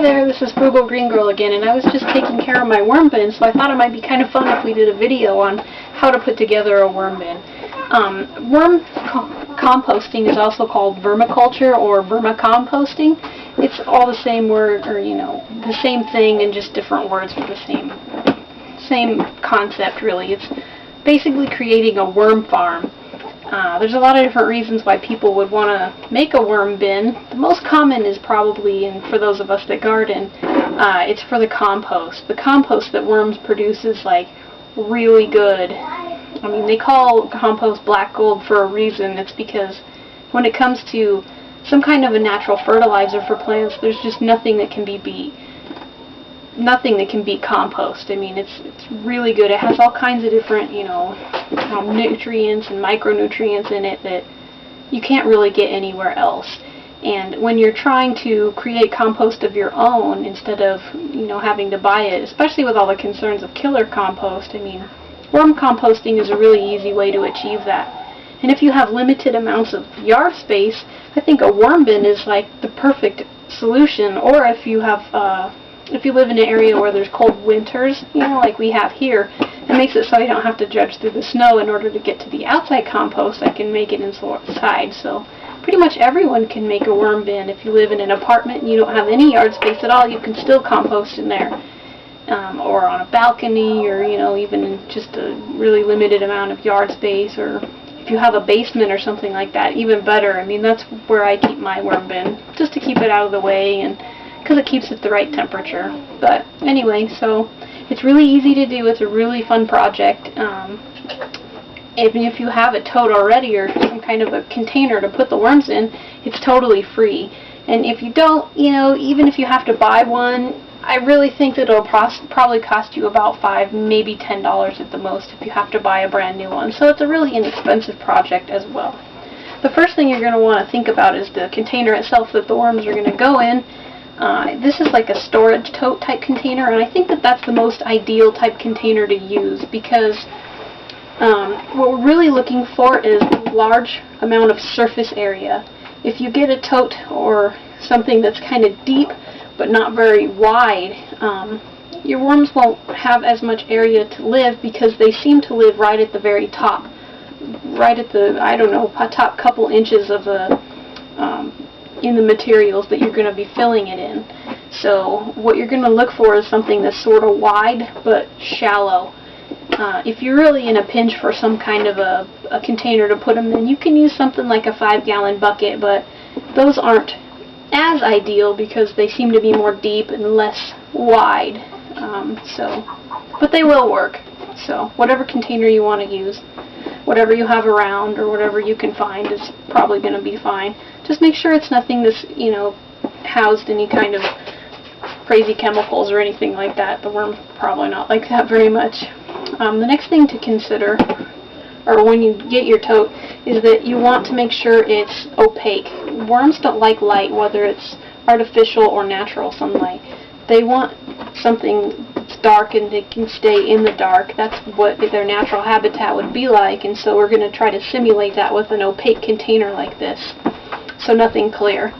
Hi there, this is Frugal Green Girl again, and I was just taking care of my worm bin, so I thought it might be kind of fun if we did a video on how to put together a worm bin. Composting is also called vermiculture or vermicomposting. It's all the same word, or the same thing in just different words for the same concept really. It's basically creating a worm farm. There's a lot of different reasons why people would want to make a worm bin. The most common is probably, and for those of us that garden, it's for the compost. The compost that worms produce is like really good. I mean, they call compost black gold for a reason. It's because when it comes to some kind of a natural fertilizer for plants, there's just nothing that can beat compost. I mean, it's really good. It has all kinds of different, nutrients and micronutrients in it that you can't really get anywhere else. And when you're trying to create compost of your own instead of, having to buy it, especially with all the concerns of killer compost, I mean, worm composting is a really easy way to achieve that. And if you have limited amounts of yard space, I think a worm bin is like the perfect solution. Or if you have if you live in an area where there's cold winters, like we have here, it makes it so I don't have to judge through the snow in order to get to the outside compost. I can make it inside. So pretty much everyone can make a worm bin. If you live in an apartment and you don't have any yard space at all, you can still compost in there. Or on a balcony, or even in just a really limited amount of yard space, or if you have a basement or something like that, even better. I mean, that's where I keep my worm bin, just to keep it out of the way and because it keeps it the right temperature. But anyway, so it's really easy to do. It's a really fun project. Even if you have a tote already or some kind of a container to put the worms in, it's totally free. And if you don't, even if you have to buy one, I really think that it'll probably cost you about $5, maybe $10 at the most if you have to buy a brand new one. So it's a really inexpensive project as well. The first thing you're going to want to think about is the container itself that the worms are going to go in. This is like a storage tote type container, and I think that that's the most ideal type container to use because what we're really looking for is a large amount of surface area. If you get a tote or something that's kind of deep but not very wide, your worms won't have as much area to live because they seem to live right at the very top, right at the, top couple inches of the in the materials that you're going to be filling it in. So what you're going to look for is something that's sort of wide but shallow. If you're really in a pinch for some kind of a container to put them in, you can use something like a 5-gallon bucket, but those aren't as ideal because they seem to be more deep and less wide. But they will work. So whatever container you want to use, whatever you have around or whatever you can find is probably going to be fine. Just make sure it's nothing that's, housed any kind of crazy chemicals or anything like that. The worms probably not like that very much. The next thing to consider, or when you get your tote, is that you want to make sure it's opaque. Worms don't like light, whether it's artificial or natural sunlight. They want something that's dark and they can stay in the dark. That's what their natural habitat would be like, and so we're going to try to simulate that with an opaque container like this, so nothing clear.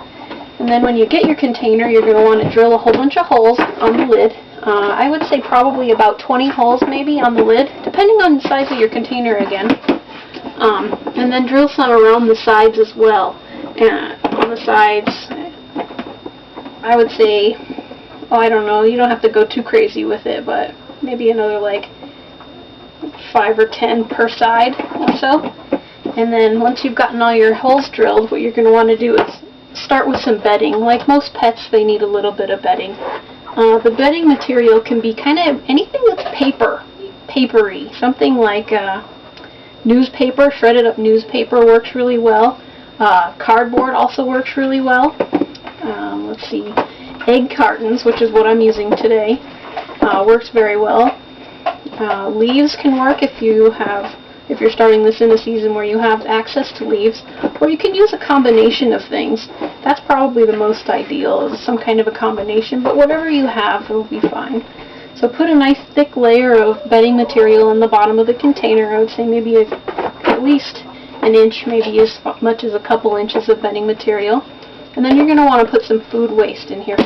And then when you get your container, you're going to want to drill a whole bunch of holes on the lid. I would say probably about 20 holes maybe on the lid, depending on the size of your container again. And then drill some around the sides as well. On the sides, I would say, I don't know, you don't have to go too crazy with it, but maybe another like 5 or 10 per side or so. And then once you've gotten all your holes drilled, what you're going to want to do is start with some bedding. Like most pets, they need a little bit of bedding. The bedding material can be kind of anything that's papery. Something like newspaper, shredded up newspaper works really well. Cardboard also works really well. Let's see, egg cartons, which is what I'm using today, works very well. Leaves can work if you're starting this in a season where you have access to leaves, or you can use a combination of things. That's probably the most ideal, is some kind of a combination, but whatever you have will be fine. So put a nice thick layer of bedding material in the bottom of the container. I would say maybe at least an inch, maybe as much as a couple inches of bedding material. And then you're going to want to put some food waste in here.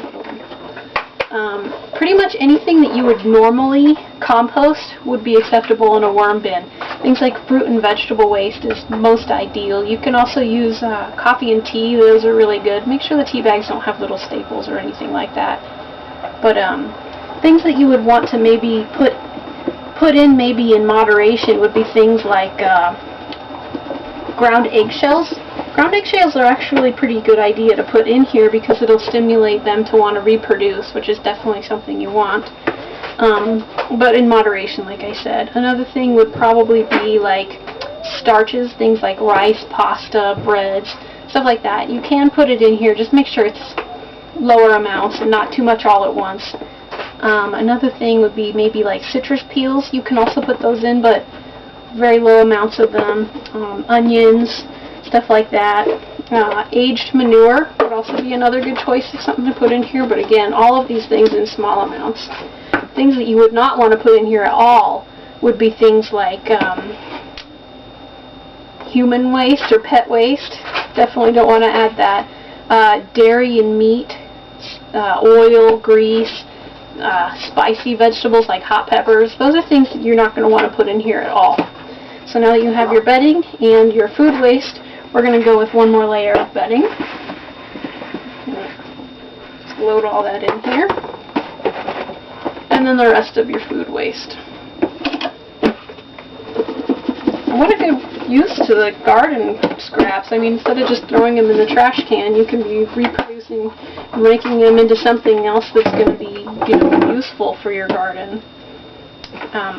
Pretty much anything that you would normally compost would be acceptable in a worm bin. Things like fruit and vegetable waste is most ideal. You can also use coffee and tea. Those are really good. Make sure the tea bags don't have little staples or anything like that. But things that you would want to maybe put in maybe in moderation would be things like ground eggshells. Ground eggshells are actually a pretty good idea to put in here because it'll stimulate them to want to reproduce, which is definitely something you want. But in moderation, like I said. Another thing would probably be like starches, things like rice, pasta, breads, stuff like that. You can put it in here, just make sure it's lower amounts and not too much all at once. Another thing would be maybe like citrus peels. You can also put those in, but very low amounts of them. Onions, stuff like that. Aged manure would also be another good choice of something to put in here, but again, all of these things in small amounts. Things that you would not want to put in here at all would be things like human waste or pet waste. Definitely don't want to add that. Dairy and meat, oil, grease, spicy vegetables like hot peppers. Those are things that you're not going to want to put in here at all. So now that you have your bedding and your food waste, we're going to go with one more layer of bedding. Let's load all that in here. And then the rest of your food waste. And what a good use to the garden scraps. I mean, instead of just throwing them in the trash can, you can be reproducing, making them into something else that's going to be, useful for your garden.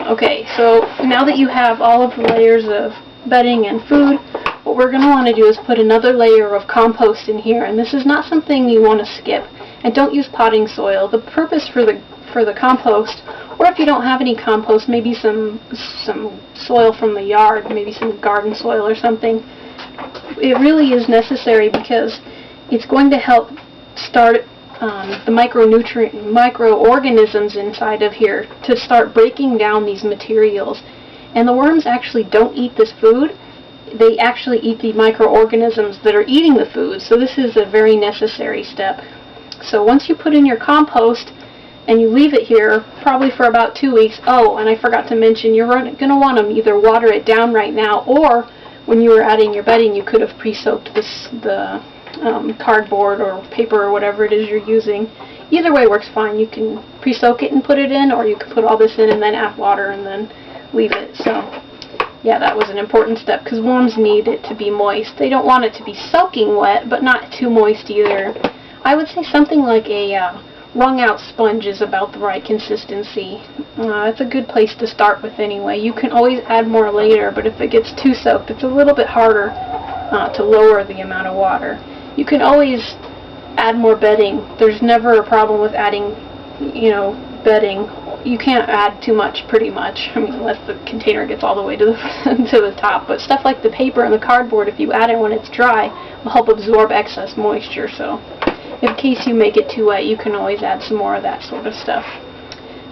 Okay, so now that you have all of the layers of bedding and food, what we're going to want to do is put another layer of compost in here, and this is not something you want to skip. And don't use potting soil. The purpose for the compost, or if you don't have any compost, maybe some soil from the yard, maybe some garden soil or something, it really is necessary because it's going to help start the microorganisms inside of here to start breaking down these materials. And the worms actually don't eat this food. They actually eat the microorganisms that are eating the food. So this is a very necessary step. So once you put in your compost and you leave it here probably for about 2 weeks. Oh, and I forgot to mention, you're going to want to either water it down right now, or when you were adding your bedding, you could have pre-soaked the cardboard or paper or whatever it is you're using. Either way works fine. You can pre-soak it and put it in, or you can put all this in and then add water and then leave it. So yeah, that was an important step because worms need it to be moist. They don't want it to be soaking wet, but not too moist either. I would say something like a wrung out sponge is about the right consistency. It's a good place to start with anyway. You can always add more later, but if it gets too soaked, it's a little bit harder to lower the amount of water. You can always add more bedding. There's never a problem with adding, bedding. You can't add too much, pretty much. I mean, unless the container gets all the way to the to the top. But stuff like the paper and the cardboard, if you add it when it's dry, will help absorb excess moisture. So, in case you make it too wet, you can always add some more of that sort of stuff.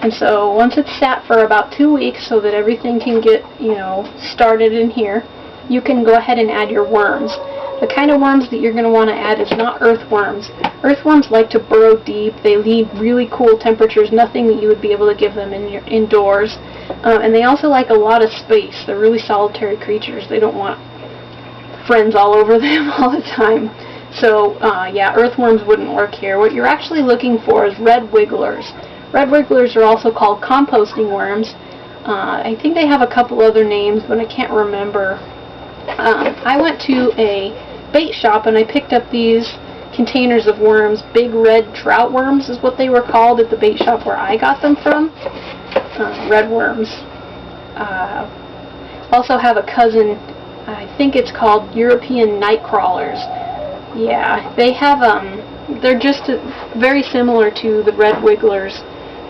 And so, once it's sat for about 2 weeks, so that everything can get, started in here, you can go ahead and add your worms. The kind of worms that you're going to want to add is not earthworms. Earthworms like to burrow deep. They need really cool temperatures, nothing that you would be able to give them indoors. And they also like a lot of space. They're really solitary creatures. They don't want friends all over them all the time. So, yeah, earthworms wouldn't work here. What you're actually looking for is red wigglers. Red wigglers are also called composting worms. I think they have a couple other names, but I can't remember. I went to a bait shop and I picked up these containers of worms. Big red trout worms is what they were called at the bait shop where I got them from. Red worms. Also have a cousin, I think it's called European night crawlers. Yeah, they have, they're just very similar to the red wigglers,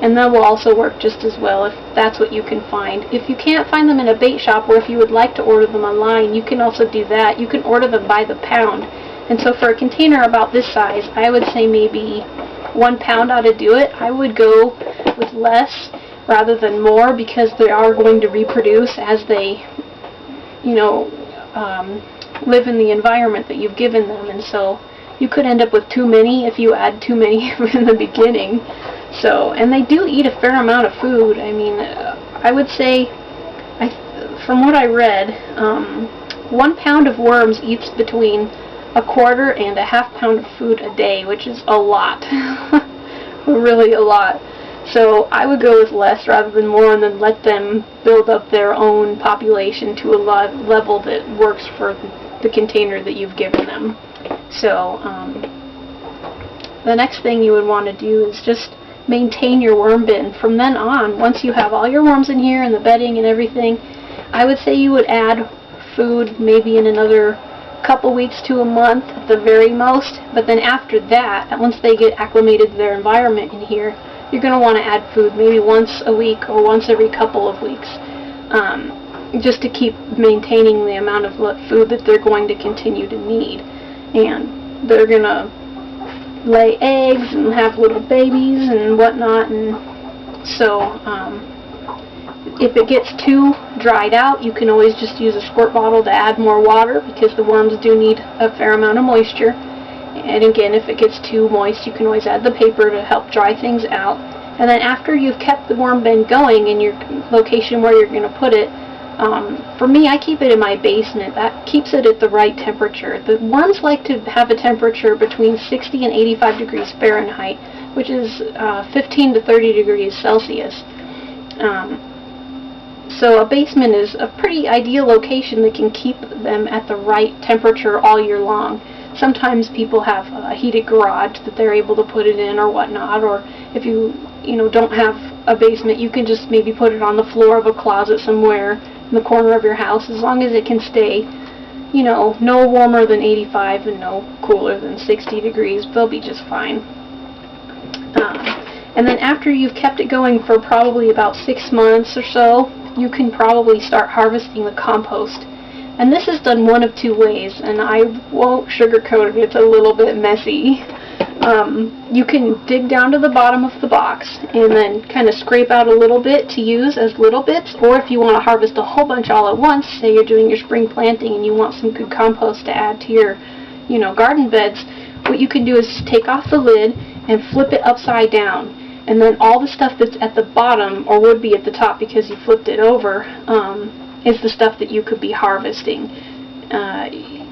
and that will also work just as well if that's what you can find. If you can't find them in a bait shop, or if you would like to order them online, you can also do that. You can order them by the pound. And so for a container about this size, I would say maybe 1 pound ought to do it. I would go with less rather than more because they are going to reproduce as they, live in the environment that you've given them. And so you could end up with too many if you add too many in the beginning. So, and they do eat a fair amount of food. I mean, I would say, from what I read, 1 pound of worms eats between 1/4 and 1/2 pound of food a day, which is a lot. Really a lot. So I would go with less rather than more, and then let them build up their own population to a level that works for the container that you've given them. So the next thing you would want to do is just maintain your worm bin. From then on, once you have all your worms in here and the bedding and everything, I would say you would add food maybe in another couple weeks to a month at the very most. But then after that, once they get acclimated to their environment in here, you're going to want to add food maybe once a week or once every couple of weeks, just to keep maintaining the amount of food that they're going to continue to need. And they're going to lay eggs and have little babies and whatnot, and so if it gets too dried out, you can always just use a squirt bottle to add more water, because the worms do need a fair amount of moisture. And again, if it gets too moist, you can always add the paper to help dry things out. And then after you've kept the worm bin going in your location where you're going to put it, for me, I keep it in my basement. That keeps it at the right temperature. The worms like to have a temperature between 60 and 85 degrees Fahrenheit, which is 15 to 30 degrees Celsius. So a basement is a pretty ideal location that can keep them at the right temperature all year long. Sometimes people have a heated garage that they're able to put it in or whatnot, or if you don't have a basement, you can just maybe put it on the floor of a closet somewhere in the corner of your house. As long as it can stay, no warmer than 85 and no cooler than 60 degrees, they'll be just fine. And then after you've kept it going for probably about 6 months or so, you can probably start harvesting the compost. And this is done one of two ways, and I won't sugarcoat it, it's a little bit messy. You can dig down to the bottom of the box and then kind of scrape out a little bit to use as little bits, or if you want to harvest a whole bunch all at once, say you're doing your spring planting and you want some good compost to add to your garden beds, what you can do is take off the lid and flip it upside down. And then all the stuff that's at the bottom, or would be at the top because you flipped it over, is the stuff that you could be harvesting.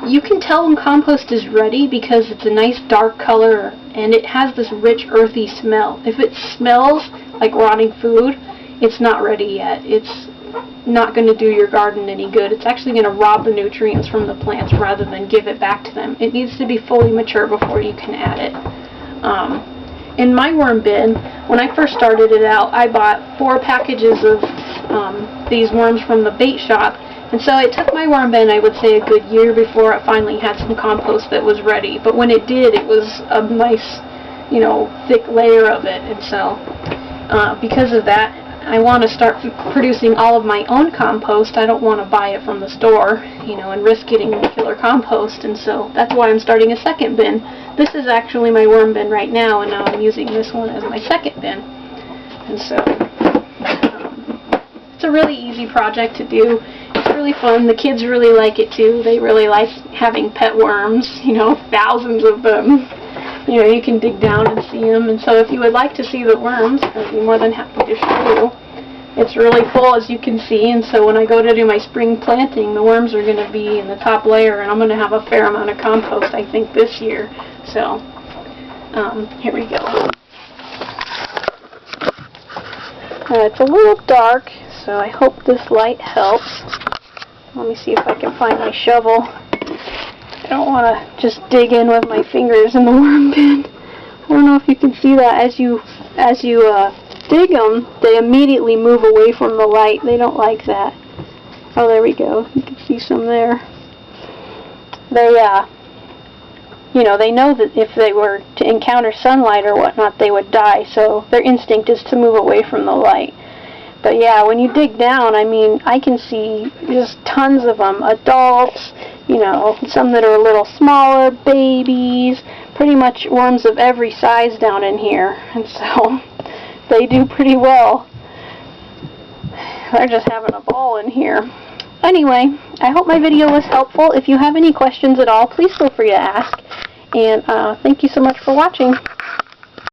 You can tell when compost is ready because it's a nice dark color and it has this rich earthy smell. If it smells like rotting food, it's not ready yet. It's not going to do your garden any good. It's actually going to rob the nutrients from the plants rather than give it back to them. It needs to be fully mature before you can add it. In my worm bin, when I first started it out, I bought 4 packages of these worms from the bait shop, and so it took my worm bin, I would say, a good year before it finally had some compost that was ready. But when it did, it was a nice, thick layer of it, and so because of that, I want to start producing all of my own compost. I don't want to buy it from the store, and risk getting killer compost, and so that's why I'm starting a second bin. This is actually my worm bin right now, and now I'm using this one as my second bin. And so it's a really easy project to do. It's really fun. The kids really like it too. They really like having pet worms, thousands of them. You can dig down and see them. And so if you would like to see the worms, I'd be more than happy to show you. It's really full, as you can see, and so when I go to do my spring planting, the worms are going to be in the top layer, and I'm going to have a fair amount of compost, I think, this year. So, here we go. It's a little dark, so I hope this light helps. Let me see if I can find my shovel. I don't want to just dig in with my fingers in the worm bin. I don't know if you can see that. As you dig them, they immediately move away from the light. They don't like that. Oh, there we go. You can see some there. They know that if they were to encounter sunlight or whatnot, they would die, so their instinct is to move away from the light. But yeah, when you dig down, I can see just tons of them. Adults, some that are a little smaller, babies, pretty much worms of every size down in here. And so they do pretty well. They're just having a ball in here. Anyway, I hope my video was helpful. If you have any questions at all, please feel free to ask. And thank you so much for watching.